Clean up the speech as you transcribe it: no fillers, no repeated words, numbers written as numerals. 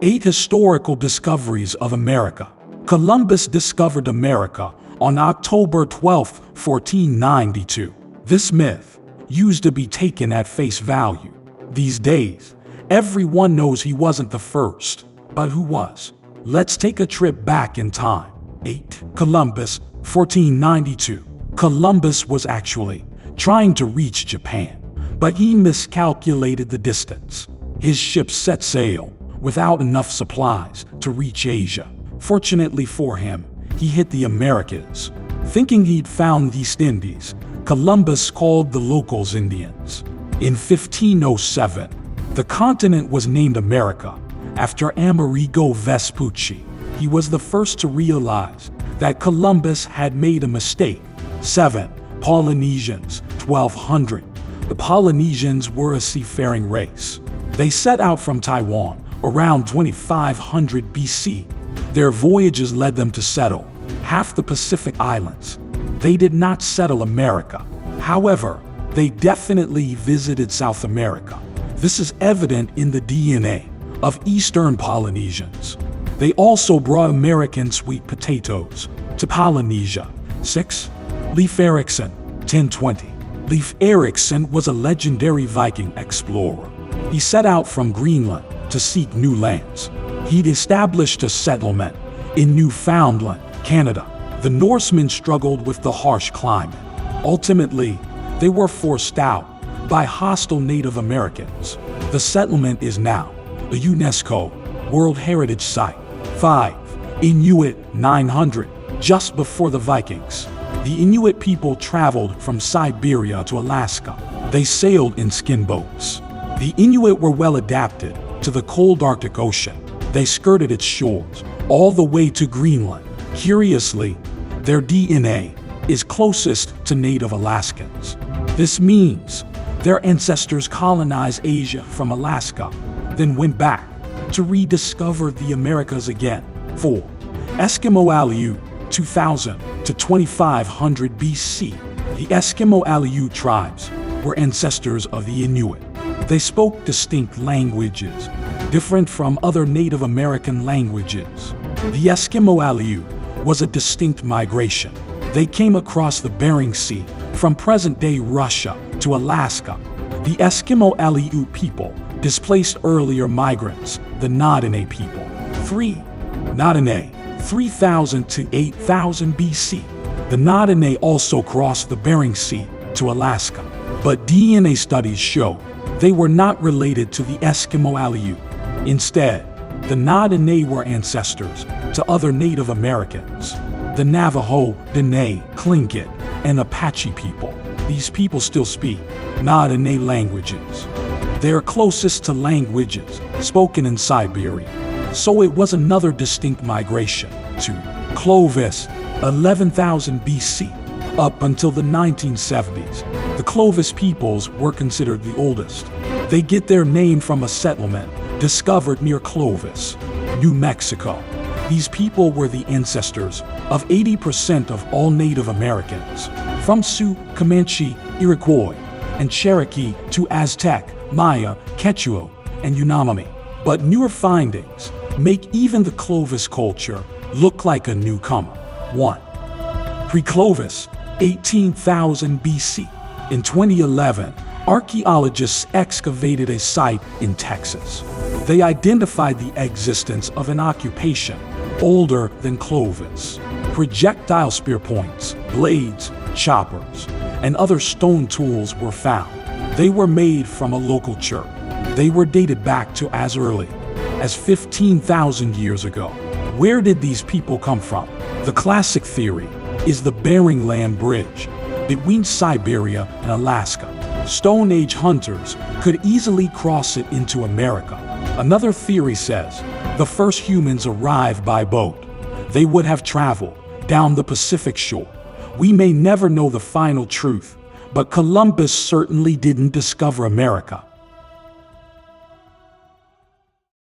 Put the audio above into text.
8 Historical Discoveries of America. Columbus discovered America on October 12, 1492. This myth used to be taken at face value. These days, everyone knows he wasn't the first, but who was? Let's take a trip back in time. 8. Columbus, 1492. Columbus was actually trying to reach Japan, but he miscalculated the distance. His ship set sail without enough supplies to reach Asia. Fortunately for him, he hit the Americas. Thinking he'd found the East Indies, Columbus called the locals Indians. In 1507, the continent was named America after Amerigo Vespucci. He was the first to realize that Columbus had made a mistake. 7. Polynesians, 1200. The Polynesians were a seafaring race. They set out from Taiwan around 2500 BC. Their voyages led them to settle half the Pacific Islands. They did not settle America. However, they definitely visited South America. This is evident in the DNA of Eastern Polynesians. They also brought American sweet potatoes to Polynesia. 6. Leif Erikson, 1020. Leif Erikson was a legendary Viking explorer. He set out from Greenland to seek new lands. He'd established a settlement in Newfoundland, Canada. The Norsemen struggled with the harsh climate. Ultimately, they were forced out by hostile Native Americans. The settlement is now a UNESCO World Heritage Site. 5. Inuit, 900. Just before the Vikings, the Inuit people traveled from Siberia to Alaska. They sailed in skin boats. The Inuit were well adapted to the cold Arctic Ocean. They skirted its shores all the way to Greenland. Curiously, their DNA is closest to native Alaskans. This means their ancestors colonized Asia from Alaska, then went back to rediscover the Americas again. 4. Eskimo Alu, 2000 to 2500 BC. The Eskimo Alu tribes were ancestors of the Inuit. They spoke distinct languages, different from other Native American languages. The Eskimo Alu was a distinct migration. They came across the Bering Sea from present-day Russia to Alaska. The Eskimo Alu people displaced earlier migrants, the Navajo people. 3. Navajo, 3000 to 8000 BC. The Navajo also crossed the Bering Sea to Alaska, but DNA studies show they were not related to the Eskimo Alu. Instead, the Navajo were ancestors to other Native Americans, the Navajo, Dene, Tlingit, and Apache people. These people still speak Navajo languages. They are closest to languages spoken in Siberia, so it was another distinct migration. 2. Clovis, 11,000 BC. Up until the 1970s, the Clovis peoples were considered the oldest. They get their name from a settlement discovered near Clovis, New Mexico. These people were the ancestors of 80% of all Native Americans, from Sioux, Comanche, Iroquois, and Cherokee to Aztec, Maya, Quechua, and Yanomami. But newer findings make even the Clovis culture look like a newcomer. 1. PreClovis, 18,000 BC. In 2011, archaeologists excavated a site in Texas. They identified the existence of an occupation older than Clovis. Projectile spear points, blades, choppers, and other stone tools were found. They were made from a local church. They were dated back to as early as 15,000 years ago. Where did these people come from? The classic theory is the Bering Land Bridge between Siberia and Alaska. Stone Age hunters could easily cross it into America. Another theory says the first humans arrived by boat. They would have traveled down the Pacific shore. We may never know the final truth, but Columbus certainly didn't discover America.